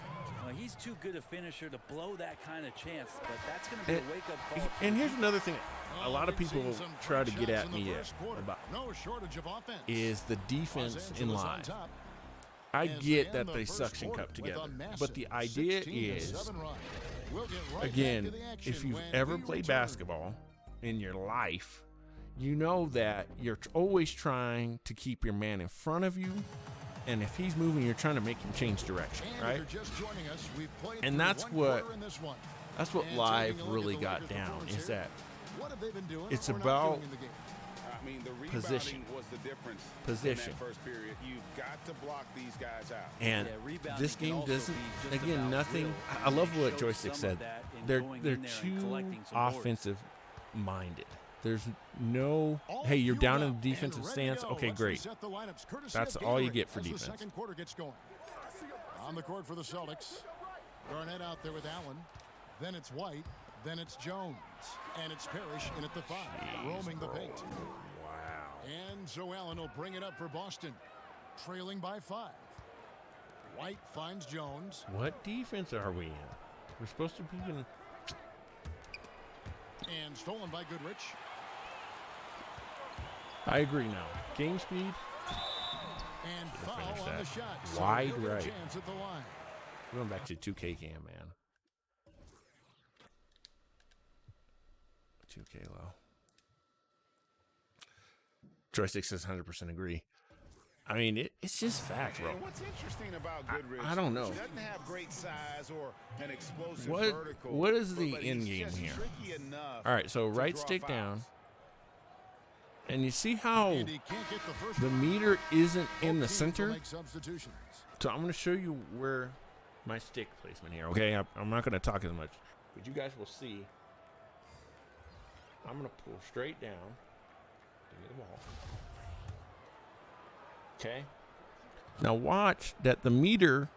He's too good a finisher to blow that kind of chance, but that's going to be And, a wake-up call. and here's another thing a lot of We've people seen some try to great get shots at in the me first quarter. about No shortage of offense. is the defense Los in Angeles on live. top. I As they get end that the they first suction quarter cup with together, a massive but the idea 16-7 is, run. We'll get right again, back to the action if you've when ever we played return. basketball in your life, you know that you're always trying to keep your man in front of you, and if he's moving, you're trying to make him change direction, And if right? you're just joining us, we've played And through that's one what- quarter in this one. That's what And live taking a look really at the got Lakers' down, performance is here. that What have they been doing it's or not about doing in the game? I mean, the Position. rebounding was the difference Position. in that first period. You've got to block these guys out. and Yeah, rebounding this can game also doesn't, be just again, about nothing. will. I love They what showed Joystick some of said. that in They're going they're in there and too collecting some boards. offensive minded. There's no, All hey, you're fueled down in up the defensive and ready to stance. go. Okay, Let's great. reset the lineups, courtesy That's of all you Gatorade get for as defense. The second quarter gets going. On the court for the Celtics. Garnett out there with Allen. Then it's White. Then it's Jones. And it's Parrish in at the 5, roaming the paint. Wow. And so Allen will bring it up for Boston, trailing by 5. White finds Jones. What defense are we in? We're supposed to be in. And stolen by Goodrich. I agree now. Game speed. And Should've foul finished on the that. shot. Wide so he'll get a right. chance at the line. We're going back to 2K cam, man. 2K low. Joystick says 100% agree. I mean, it's just facts, bro. And what's interesting about Goodrich, I don't know. he doesn't have great size or an explosive What- vertical. what is the but end he's game just here? tricky enough All right, so to right draw stick fouls. down. And you see how And he can't get the first the one. meter isn't in the Both teams will center? make substitutions. So I'm going to show you where my stick placement here, okay? I'm not going to talk as much, but you guys will see. I'm going to pull straight down to get the ball. Okay? Now watch that the meter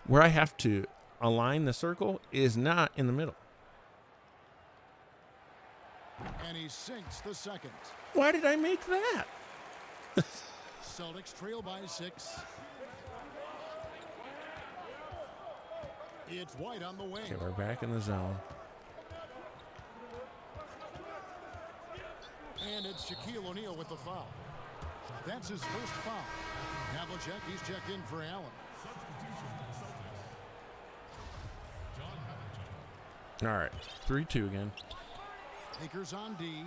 where I have to align the circle is not in the middle. And he sinks the second. Why did I make that? Celtics trail by 6. It's White on the wing. Okay, we're back in the zone. And it's Shaquille O'Neal with the foul. That's his first foul. Havlicek, he's checked in for Allen. All right, 3-2 again. Akers on D.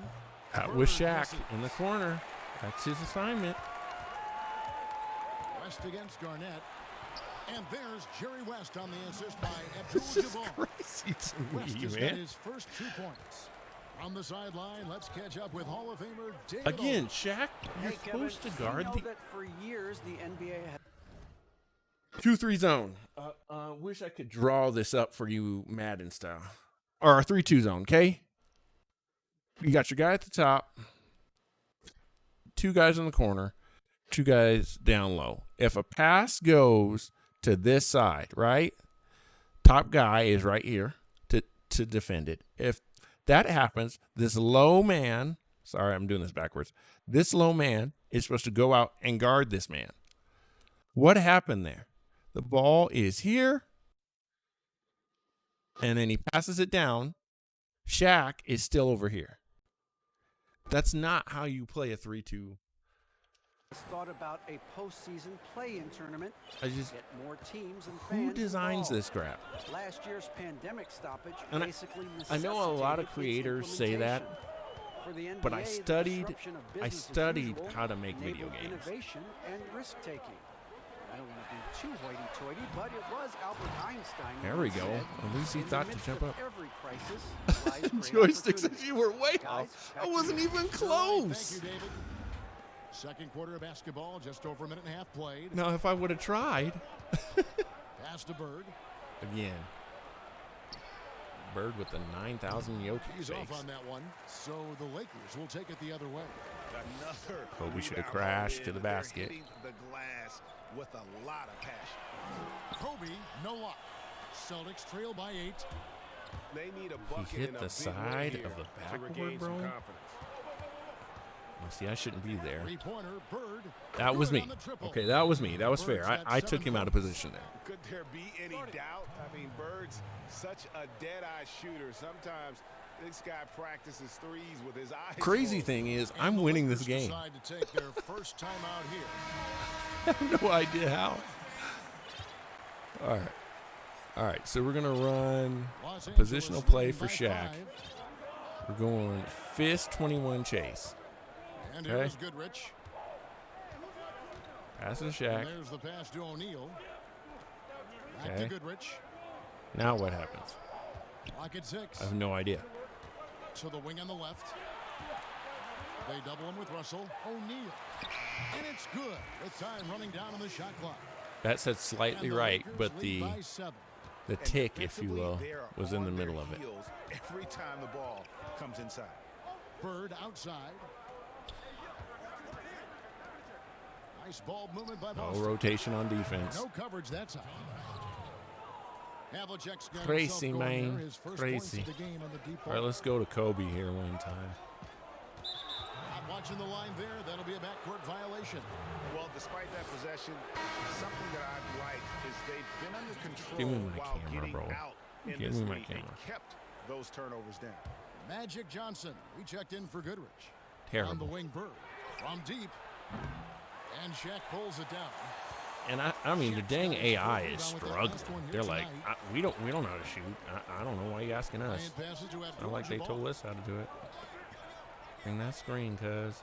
With Bird Shaq misses. in the corner. That's his assignment. West against Garnett. And there's Jerry West on the assist by Abdul-Jabbar. Crazy to West me, has got man. his first 2 points. From the sideline, let's catch up with Hall of Famer David Again, Olin. Shaq, you're Hey, Kevin, supposed to guard you know the that for years the NBA has 2-3 zone. Wish I could draw this up for you, Madden style, or a 3-2 zone. Okay, you got your guy at the top, 2 guys in the corner, 2 guys down low. If a pass goes to this side, right, top guy is right here to defend it. If that happens, this low man, sorry, I'm doing this backwards. This low man is supposed to go out and guard this man. What happened there? The ball is here, and then he passes it down. Shaq is still over here. That's not how you play a 3-2. thought about a postseason play-in tournament. I just, Get more teams and who fans designs involved. this crap? Last year's pandemic stoppage And basically I know a lot of necessitated its creators say that, implementation. For the NBA, but I the studied disruption of business as studied usual how to make video enabled games. Innovation and risk-taking. I don't want to be too hoity-toity, but it was Albert Einstein. who There we go. said, At least he "In the thought to midst jump of up. every crisis lies great Joysticks, opportunity." you were way Guys, off. back I to wasn't you. even All right, close. thank you, David. Second quarter of basketball, just over a minute and a half played. Now, if I would have tried. Pass to Bird. Again. Bird with the 9,000 yoke He's fakes. off on that one, so the Lakers will take it the other way. Another Kobe should have rebound crashed haul to the in. They're basket. hitting the glass with a lot of passion. Kobe, no luck. Celtics trail by 8. They need a bucket hit in a the big side way of here the to backboard, regain some bro. confidence. Well, see, I shouldn't be there. Three-pointer, Bird. That was Good me. on the triple. Okay, that was me. That was Bird's fair. got I took 7 him out of points. position there. Could there be any doubt? I mean, Bird's such a dead-eye shooter. Sometimes this guy practices threes with his eyes Crazy closed. thing is, And I'm the winning this Lakers game. decide to take their first time out here. I have no idea how. All right. All right, so we're going to run Los Angeles positional play leading for by Shaq. 5. We're going fist 21 chase. And Okay. here's Goodrich. Pass to And Shaq. there's the pass to O'Neal. Back Okay. to Goodrich. Now what happens? Clock at 6. I have no idea. To the wing on the left. They double him with Russell. O'Neal. And it's good with time running down on the shot clock. That said slightly And the right, Lakers but lead the by 7. the And tick, if you defensively, will, they are was in the on middle their of it. heels every time the ball comes inside. Bird outside. Nice ball movement by No Boston. rotation on defense. No coverage that time. Havlicek's got Crazy, himself going man. there, his first Crazy. points of the game on the deep All right, ball. let's go to Kobe here one time. Not watching the line there. That'll be a backcourt violation. Well, despite that possession, something that I've liked is they've been under control Give me my while camera, getting bro. out in Give this me my league. camera. They kept those turnovers down. Magic Johnson. We checked in for Goodrich. On the Terrible. wing, Bird. From deep. And Shaq pulls it down. And I mean, the dang AI is struggling. They're like, we don't know how to shoot. I don't know why you asking us. Bryant passes to Not like they Abdul-Jabbar. told us how to do it. Bring that screen, cuz.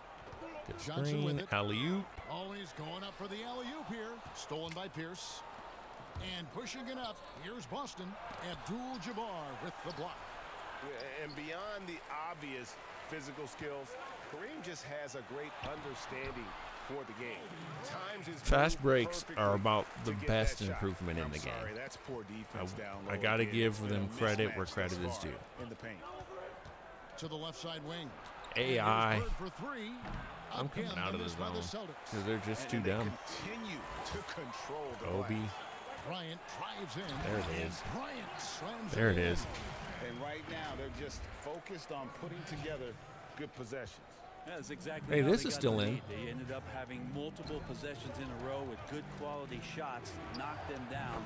Good Johnson with screen. it. Alley-oop. Always going up for the alley-oop here. Stolen by Pierce. And pushing it up. Here's Boston. Abdul-Jabbar with the block. And beyond the obvious physical skills, Kareem just has a great understanding for the game. Times his Fast move breaks perfectly are about the to get best that shot. improvement in I'm the game. sorry, that's poor defense down low I got to again. give It's been them a credit where mismatch credit thus is far due. in the paint. To the left side wing. AI, And here's Bird for 3. I'm coming Again, out of the missed by zone Celtics. because they're just too And they dumb. continue to control the Kobe. glass. Bryant drives in. There it and is. Bryant slams There it in. is. And right now, they're just focused on putting together good possessions. That's exactly Hey, how this they is got still the in. lead. They ended up having multiple possessions in a row with good quality shots, knocked them down,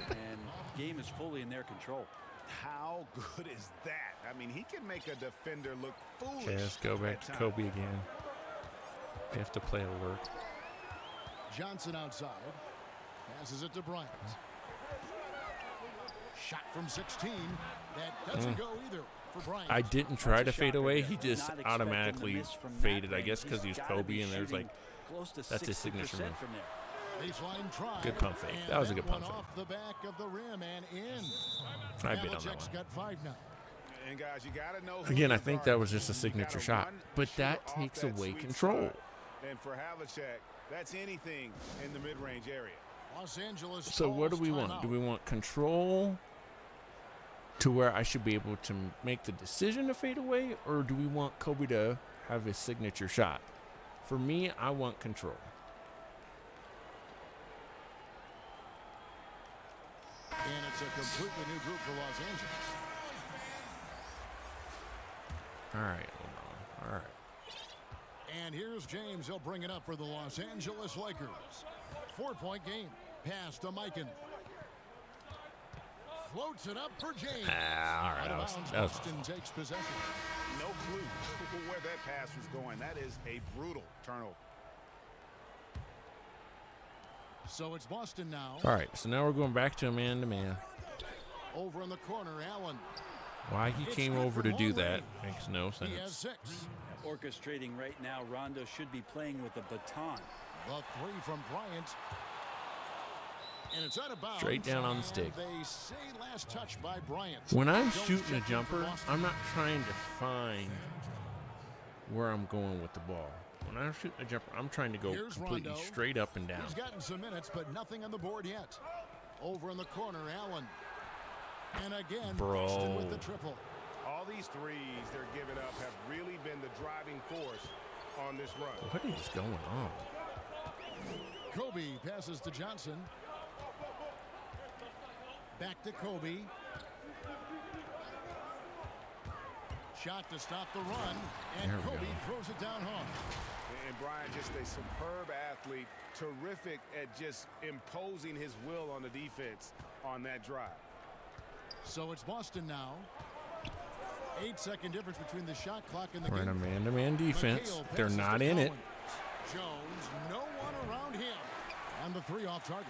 and game is fully in their control. How good is that? I mean, he can make a defender look foolish. Okay, let's go back at to times. Kobe again. They have to play alert. Johnson outside. Passes it to Bryant. Shot from 16. That doesn't go either for Bryant. I didn't try to That's a fade shocker away. there. He Did just not expect him to automatically miss from that faded, I range. guess, because He's he's gotta Kobe be and there's like, shooting close to that's his signature 60% move. from there. Baseline try. Good pump fake. And That was a good one pump fake. off the back of the rim and in. I bid on that Havlicek's one. got 5 now. And guys, you gotta know who Again, I your think guard that was is. just a You signature gotta shot, run but shooter that off takes that away sweet control. spot. And for Havlicek, that's anything in the mid-range area. Los Angeles. So what do we calls want? Do timeout. we want control to where I should be able to make the decision to fade away, or do we want Kobe to have his signature shot? For me, I want control. And it's a completely new group for Los Angeles. All right, hold on. All right. And here's James. He'll bring it up for the Los Angeles Lakers. 4-point game. Pass to Mikan. Floats it up for James. All right, Out of bounds. that was Boston takes possession. No clue where that pass was going. That is a brutal turnover. So it's Boston now. all right. So now we're going back to a man-to-man. Over in the corner, Allen. Why he It's came good over from to do long that range. makes no He has sense. 6. Orchestrating right now, Rondo should be playing with a baton. The 3 from Bryant. And it's out of bounds. Straight down on the And stick. They say last touch by Bryant. When I'm Jones shooting a checked in for jumper, Boston. I'm not trying to find where I'm going with the ball. When I'm shooting a jumper, I'm trying to go Here's completely Rondo. straight up and down. He's gotten some minutes, but nothing on the board yet. Over in the corner, Allen. And again, Bro. Boston with the triple. All these threes they're giving up have really been the driving force on this run. What is going on? Kobe passes to Johnson. Back to Kobe. Shot to stop the run, and There we Kobe go. throws it down hard. And Brian, just a superb athlete, terrific at just imposing his will on the defense on that drive. So it's Boston now. 8-second difference between the shot clock and the We're in a game. man-to-man defense. McHale They're passes not to in it. Cohen. Jones, no one around him. And the 3 off target.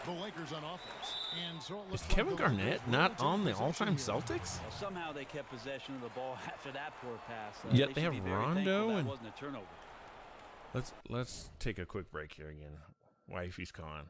The Lakers on offense. And so it Is looks like Kevin the Lakers Garnett will not retain on the possession all-time here. Celtics? Well, somehow they kept possession of the ball after that poor pass. Yet they should have be very Rondo thankful that and- wasn't a turnover. Let's take a quick break here again. Wifey's calling.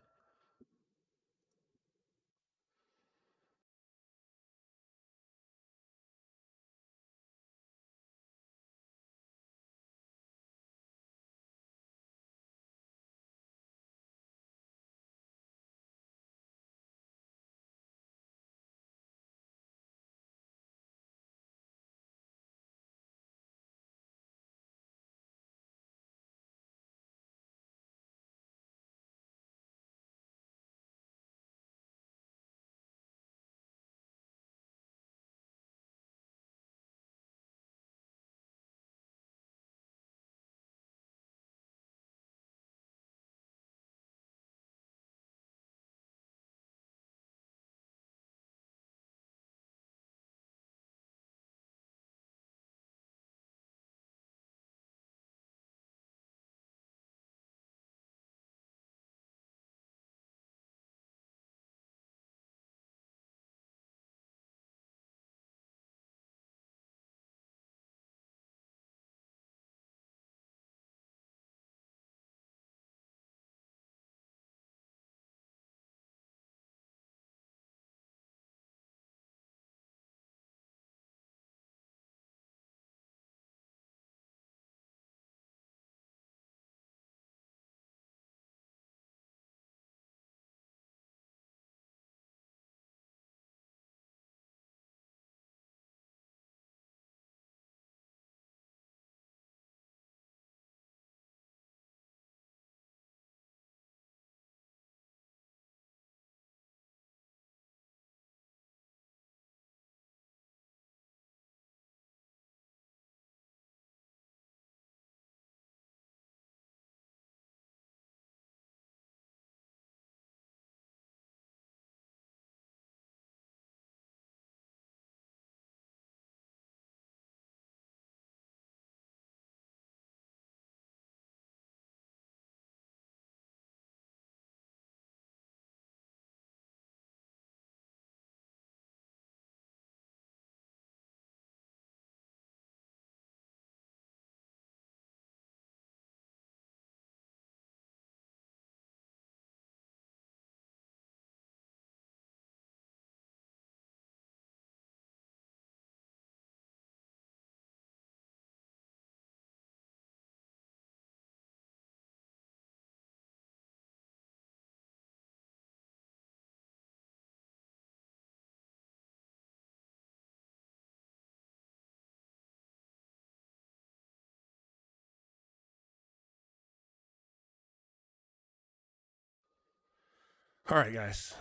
All right, guys.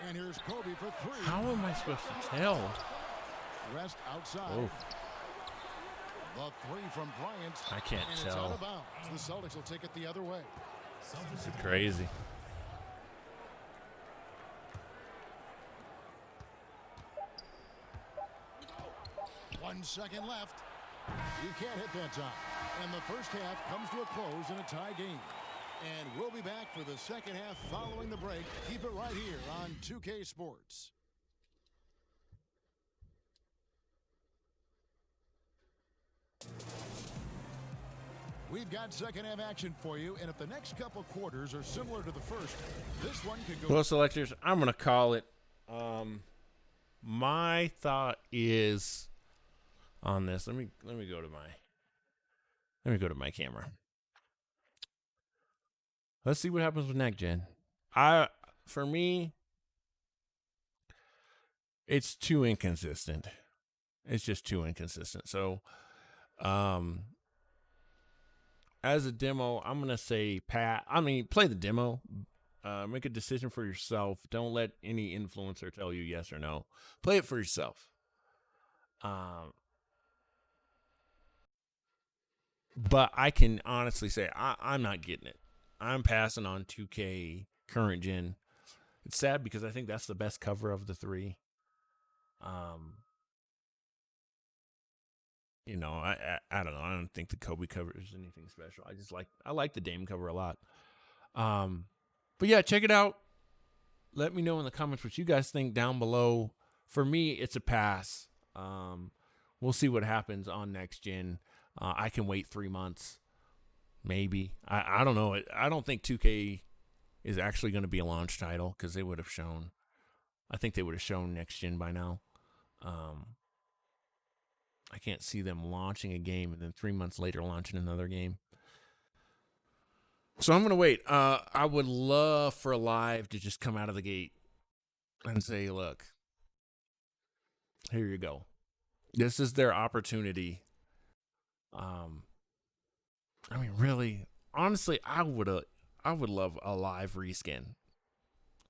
And here's Kobe for three. How am I supposed to tell? Rest outside. Oh, The three from Bryant. I can't and tell. It's out of bounds. The Celtics will take it the other way. this is crazy. One second left. You can't hit that time. And the first half comes to a close in a tie game. And we'll be back for the second half following the break. Keep it right here on 2K Sports. We've got second half action for you, and if the next couple quarters are similar to the first, this one could go. Well, selectors, I'm gonna call it. My thought is on this. Let me go to my camera. Let's see what happens with next gen. For me, it's too inconsistent. It's just too inconsistent. So, as a demo, I'm gonna say play the demo. Make a decision for yourself. Don't let any influencer tell you yes or no. Play it for yourself. But I can honestly say I'm not getting it. I'm passing on 2K current gen. It's sad because I think that's the best cover of the three. You know, I don't know. I don't think the Kobe cover is anything special. I like the Dame cover a lot. But yeah, check it out. Let me know in the comments what you guys think down below. For me, it's a pass. We'll see what happens on next gen. I can wait 3 months, maybe. I don't know. I don't think 2K is actually going to be a launch title because they would have shown. I think they would have shown next gen by now. I can't see them launching a game and then 3 months later launching another game. So I'm going to wait. I would love for Live to just come out of the gate and say, look, here you go. This is their opportunity. I mean, really, honestly, I would love a Live reskin.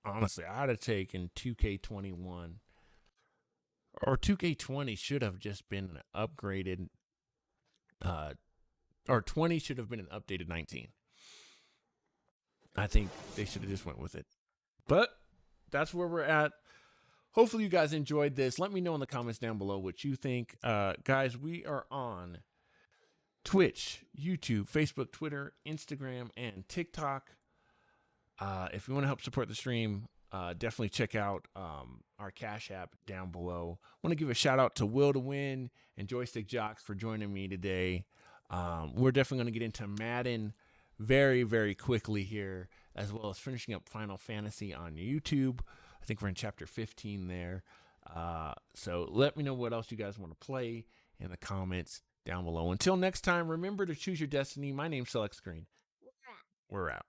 Honestly, I'd have taken 2K21 or 2K20 should have just been an upgraded, or 20 should have been an updated 19. I think they should have just went with it. But that's where we're at. Hopefully you guys enjoyed this. Let me know in the comments down below what you think. Guys, we are on Twitch, YouTube, Facebook, Twitter, Instagram, and TikTok. If you want to help support the stream, definitely check out our Cash App down below. I want to give a shout out to Will to Win and Joystick Jocks for joining me today. We're definitely going to get into Madden very, very quickly here, as well as finishing up Final Fantasy on YouTube. I think we're in chapter 15 there. So let me know what else you guys want to play in the comments down below. Until next time, remember to choose your destiny. My name's Select Screen. We're out.